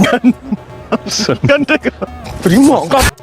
घंटे का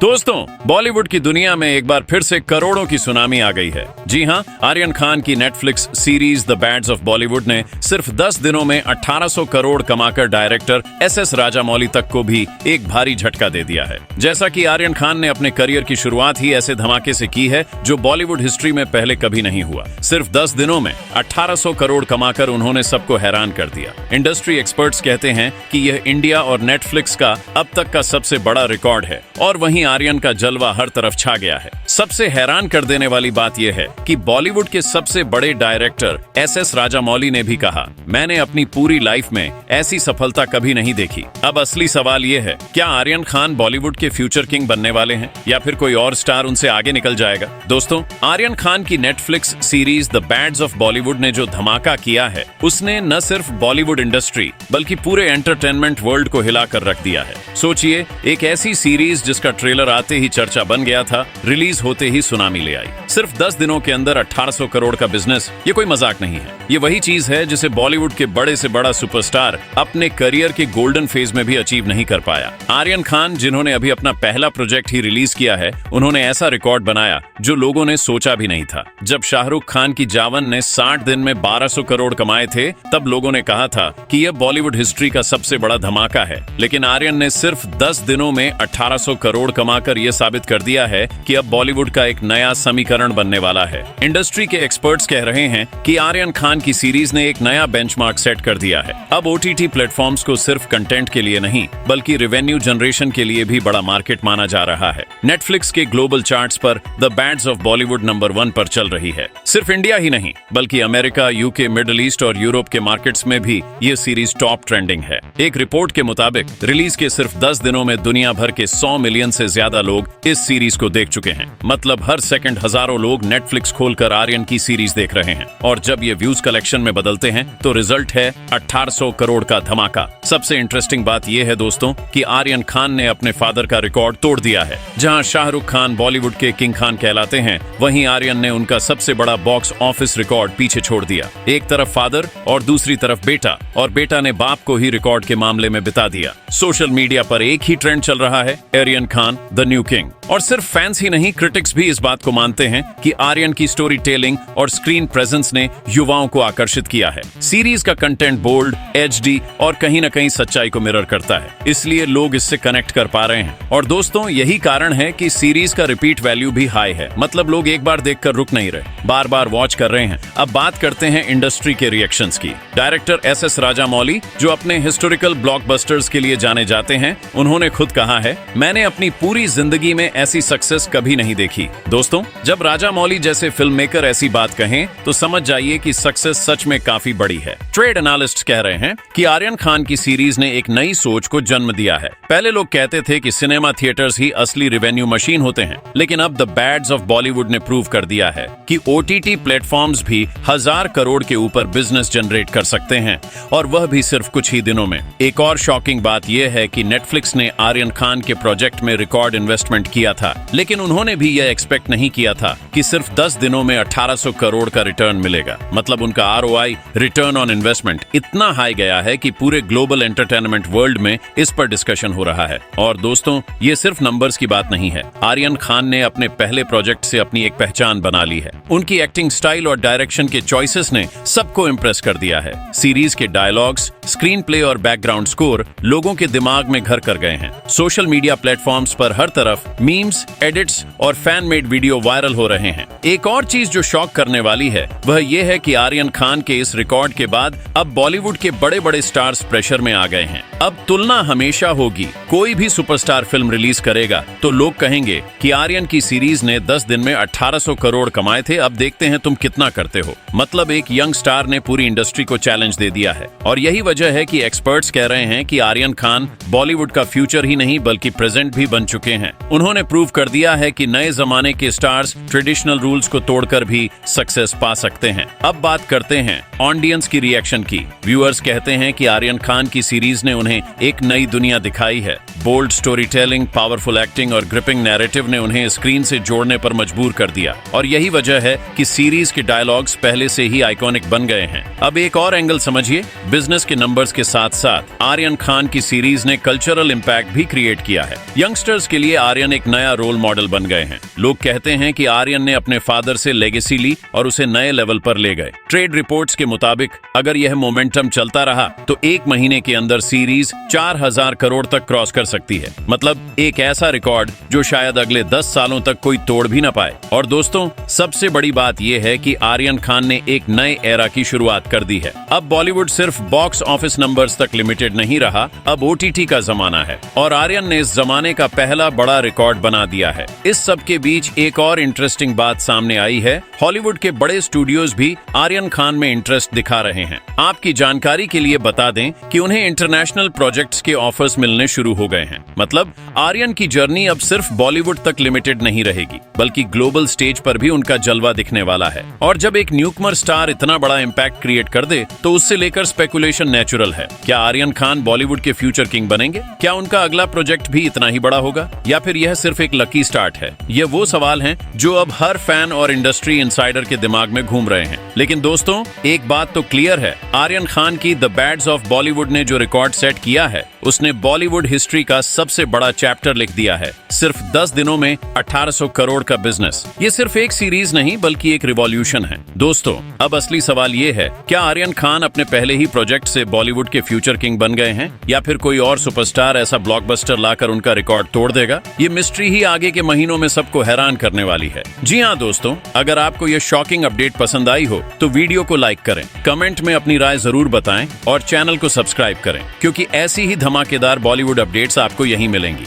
दोस्तों, बॉलीवुड की दुनिया में एक बार फिर से करोड़ों की सुनामी आ गई है। जी हां, आर्यन खान की Netflix series the bads of Bollywood ने सिर्फ 10 दिनों में 1800 करोड़ कमाकर डायरेक्टर एस राजामौली तक को भी एक भारी झटका दे दिया है। जैसा कि आर्यन खान ने अपने करियर की शुरुआत ही ऐसे धमाके से की है जो बॉलीवुड हिस्ट्री में पहले कभी नहीं हुआ। सिर्फ 10 दिनों में 1800 करोड़ कमाकर उन्होंने सबको हैरान कर दिया। इंडस्ट्री एक्सपर्ट्स कहते हैं कि यह इंडिया और नेटफ्लिक्स का अब तक का सबसे बड़ा रिकॉर्ड है और वहीं आर्यन का जलवा हर तरफ छा गया है। सबसे हैरान कर देने वाली बात यह है कि बॉलीवुड के सबसे बड़े डायरेक्टर एस राजामौली ने भी कहा, मैंने अपनी पूरी लाइफ में ऐसी सफलता कभी नहीं देखी। अब असली सवाल यह है, क्या आर्यन खान बॉलीवुड के फ्यूचर किंग बनने वाले हैं या फिर कोई और स्टार उनसे आगे निकल जाएगा? दोस्तों, आर्यन खान की Netflix series the bads of Bollywood ने जो धमाका किया है, उसने न सिर्फ बॉलीवुड इंडस्ट्री बल्कि पूरे एंटरटेनमेंट वर्ल्ड को हिलाकर रख दिया है। सोचिए, एक ऐसी सीरीज जिसका ट्रेलर आते ही चर्चा बन गया था, रिलीज होते ही सुनामी ले आई। सिर्फ 10 दिनों के अंदर 1800 करोड़ का बिजनेस, ये कोई मजाक नहीं है। ये वही चीज है जिसे बॉलीवुड के बड़े से बड़ा सुपरस्टार अपने करियर के गोल्डन फेज में भी अचीव नहीं कर पाया। आर्यन खान, जिन्होंने अभी अपना पहला प्रोजेक्ट ही रिलीज किया है, उन्होंने ऐसा रिकॉर्ड बनाया जो लोगों ने सोचा भी नहीं था। जब शाहरुख खान की जावन ने 60 दिन में 1200 करोड़ कमाए थे, तब लोगों ने कहा था कि यह बॉलीवुड हिस्ट्री का सबसे बड़ा धमाका है। लेकिन आर्यन ने सिर्फ 10 दिनों में 1800 करोड़ कमाकर यह साबित कर दिया है कि अब बॉलीवुड का एक नया समीकरण बनने वाला है। इंडस्ट्री के एक्सपर्ट्स कह रहे हैं कि आर्यन खान की सीरीज ने एक नया बेंचमार्क सेट कर दिया है। अब ओटीटी प्लेटफॉर्म्स को सिर्फ कंटेंट के लिए नहीं बल्कि रेवेन्यू जनरेशन के लिए भी बड़ा मार्केट माना जा रहा है। नेटफ्लिक्स के ग्लोबल चार्ट्स पर the bads of Bollywood number 1 पर चल रही है। सिर्फ इंडिया ही नहीं बल्कि अमेरिका, यूके, मिडिल ईस्ट और यूरोप के मार्केट्स में भी ये सीरीज टॉप ट्रेंडिंग है। एक रिपोर्ट के मुताबिक रिलीज के सिर्फ 10 दिनों में दुनिया भर के 100 मिलियन से ज्यादा लोग इस सीरीज को देख चुके हैं। मतलब हर सेकंड हजारों लोग नेटफ्लिक्स खोलकर आर्यन की सीरीज देख रहे हैं और जब ये व्यूज कलेक्शन में बदलते हैं तो रिजल्ट है 1800 करोड़ का धमाका। सबसे इंटरेस्टिंग बात यह है दोस्तों कि आर्यन खान ने अपने फादर का रिकॉर्ड तोड़ दिया है। जहां शाहरुख खान बॉलीवुड के किंग खान कहलाते हैं, वहीं आर्यन ने उनका सबसे बड़ा बॉक्स ऑफिस रिकॉर्ड पीछे छोड़ दिया। एक तरफ फादर और दूसरी तरफ बेटा, और बेटा ने बाप को ही रिकॉर्ड के मामले में बिता दिया। सोशल मीडिया पर एक ही ट्रेंड चल रहा है, Aryan Khan the new king. और सिर्फ फैंस ही नहीं, क्रिटिक्स भी इस बात को मानते हैं कि आर्यन की स्टोरी टेलिंग और स्क्रीन प्रेजेंस ने युवाओं को आकर्षित किया है। सीरीज का कंटेंट बोल्ड, एचडी और कहीं न कहीं सच्चाई को मिरर करता है, इसलिए लोग इससे कनेक्ट कर पा रहे हैं। और दोस्तों, यही कारण है कि सीरीज का रिपीट वैल्यू भी हाई है। मतलब लोग एक बार देखकर रुक नहीं रहे, बार बार वॉच कर रहे हैं। अब बात करते हैं इंडस्ट्री के रिएक्शंस की। डायरेक्टर एस राजामौली, जो अपने हिस्टोरिकल ब्लॉकबस्टर्स के लिए जाने जाते हैं, उन्होंने खुद कहा है, मैंने अपनी पूरी जिंदगी में ऐसी सक्सेस कभी नहीं देखी। दोस्तों, जब राजामौली जैसे फिल्म मेकर ऐसी बात कहें तो समझ जाइए कि सक्सेस सच में काफी बड़ी है। ट्रेड एनालिस्ट कह रहे हैं कि आर्यन खान की सीरीज ने एक नई सोच को जन्म दिया है। पहले लोग कहते थे कि सिनेमा थिएटर्स ही असली रेवेन्यू मशीन होते हैं, लेकिन अब द बैड्स ऑफ बॉलीवुड ने प्रूव कर दिया है कि ओटीटी प्लेटफॉर्म्स भी 1000 करोड़ के ऊपर बिजनेस जनरेट कर सकते हैं, और वह भी सिर्फ कुछ ही दिनों में। एक और शॉकिंग बात यह है कि नेटफ्लिक्स ने आर्यन खान के प्रोजेक्ट में रिकॉर्ड इन्वेस्टमेंट किया था, लेकिन उन्होंने भी यह एक्सपेक्ट नहीं किया था कि सिर्फ 10 दिनों में 1800 करोड़ का रिटर्न मिलेगा। मतलब उनका ROI, रिटर्न ऑन इन्वेस्टमेंट, इतना हाई गया है कि पूरे ग्लोबल एंटरटेनमेंट वर्ल्ड में इस पर डिस्कशन हो रहा है। और दोस्तों, ये सिर्फ नंबर्स की बात नहीं है। आर्यन खान ने अपने पहले प्रोजेक्ट से अपनी एक पहचान बना ली है। उनकी एक्टिंग स्टाइल और डायरेक्शन के चॉइसेस ने सबको इंप्रेस कर दिया है। सीरीज के डायलॉग्स, स्क्रीन प्ले और बैकग्राउंड स्कोर लोगों के दिमाग में घर कर गए हैं। सोशल मीडिया प्लेटफॉर्म्स पर हर तरफ मीम्स, एडिट्स और फैन मेड वीडियो वायरल हो रहे हैं। एक और चीज जो शॉक करने वाली है वह यह है कि आर्यन खान के इस रिकॉर्ड के बाद अब बॉलीवुड के बड़े बड़े स्टार्स प्रेशर में आ गए हैं। अब तुलना हमेशा होगी। कोई भी सुपरस्टार फिल्म रिलीज करेगा तो लोग कहेंगे कि आर्यन की सीरीज ने 10 दिन में 1800 करोड़ कमाए थे, अब देखते हैं तुम कितना करते हो। मतलब एक यंग स्टार ने पूरी इंडस्ट्री को चैलेंज दे दिया है। और यही वजह है कि एक्सपर्ट्स कह रहे हैं कि आर्यन खान बॉलीवुड का फ्यूचर ही नहीं बल्कि प्रेजेंट भी बन चुके हैं। उन्होंने प्रूव कर दिया है कि नए जमाने के स्टार्स ट्रेडिशनल रूल्स को तोड़कर भी सक्सेस पा सकते हैं। अब बात करते हैं ऑडियंस की रिएक्शन की। व्यूअर्स कहते हैं कि आर्यन खान की सीरीज ने उन्हें एक नई दुनिया दिखाई है। Bold story telling, powerful acting और ग्रिपिंग नैरेटिव ने उन्हें स्क्रीन से जोड़ने पर मजबूर कर दिया और यही वजह है कि सीरीज के डायलॉग्स पहले से ही आइकॉनिक बन गए हैं। अब एक और एंगल समझिए, बिजनेस के नंबर्स के साथ साथ आर्यन खान की सीरीज ने कल्चरल इंपैक्ट भी क्रिएट किया है। यंगस्टर्स के लिए आर्यन एक नया रोल मॉडल बन गए हैं। लोग कहते हैं कि आर्यन ने अपने फादर से लेगेसी ली और उसे नए लेवल पर ले गए। ट्रेड रिपोर्ट्स के मुताबिक अगर यह मोमेंटम चलता रहा तो 1 महीने के अंदर सीरीज 4000 करोड़ तक क्रॉस कर सकती है। मतलब एक ऐसा रिकॉर्ड जो शायद अगले 10 सालों तक कोई तोड़ भी ना पाए। और दोस्तों, सबसे बड़ी बात यह है कि आर्यन खान ने एक नए एरा की शुरुआत कर दी है। अब बॉलीवुड सिर्फ बॉक्स ऑफिस नंबर्स तक लिमिटेड नहीं रहा, अब OTT का जमाना है और आर्यन ने इस जमाने का पहला बड़ा रिकॉर्ड बना दिया है। इस सब के बीच एक और इंटरेस्टिंग बात सामने आई है। हॉलीवुड के बड़े स्टूडियोज भी आर्यन खान में इंटरेस्ट दिखा रहे हैं। आपकी जानकारी के लिए बता दें कि उन्हें इंटरनेशनल प्रोजेक्ट्स के ऑफर्स मिलने शुरू हो गए हैं। मतलब आर्यन की जर्नी अब सिर्फ बॉलीवुड तक लिमिटेड नहीं रहेगी, बल्कि ग्लोबल स्टेज पर भी उनका जलवा दिखने वाला है। और जब एक न्यूकमर स्टार इतना बड़ा इंपैक्ट क्रिएट कर दे तो उससे लेकर स्पेकुलेशन नेचुरल है। क्या आर्यन खान बॉलीवुड के फ्यूचर किंग बनेंगे? क्या उनका अगला प्रोजेक्ट भी इतना ही बड़ा होगा या फिर यह सिर्फ एक लकी स्टार्ट है? ये वो सवाल हैं जो अब हर फैन और इंडस्ट्री इनसाइडर के दिमाग में घूम रहे हैं। लेकिन दोस्तों, एक बात तो क्लियर है, आर्यन खान की द बैड्स ऑफ बॉलीवुड ने जो रिकॉर्ड सेट किया है उसने बॉलीवुड हिस्ट्री का सबसे बड़ा चैप्टर लिख दिया है। सिर्फ 10 दिनों में 1800 करोड़ का बिजनेस। ये सिर्फ एक सीरीज नहीं बल्कि एक रिवॉल्यूशन है। दोस्तों, अब असली सवाल ये है, क्या आर्यन खान अपने पहले ही प्रोजेक्ट से बॉलीवुड के फ्यूचर किंग बन गए हैं या फिर कोई और सुपरस्टार ऐसा ब्लॉकबस्टर लाकर उनका रिकॉर्ड तोड़ देगा? ये मिस्ट्री ही आगे के महीनों में सबको हैरान करने वाली है। जी हाँ दोस्तों, अगर आपको ये शॉकिंग अपडेट पसंद आई हो तो वीडियो को लाइक करें, कमेंट में अपनी राय जरूर बताएं और चैनल को सब्सक्राइब करें, क्योंकि ऐसी ही धमाकेदार बॉलीवुड अपडेट्स आपको यहीं मिलेंगी।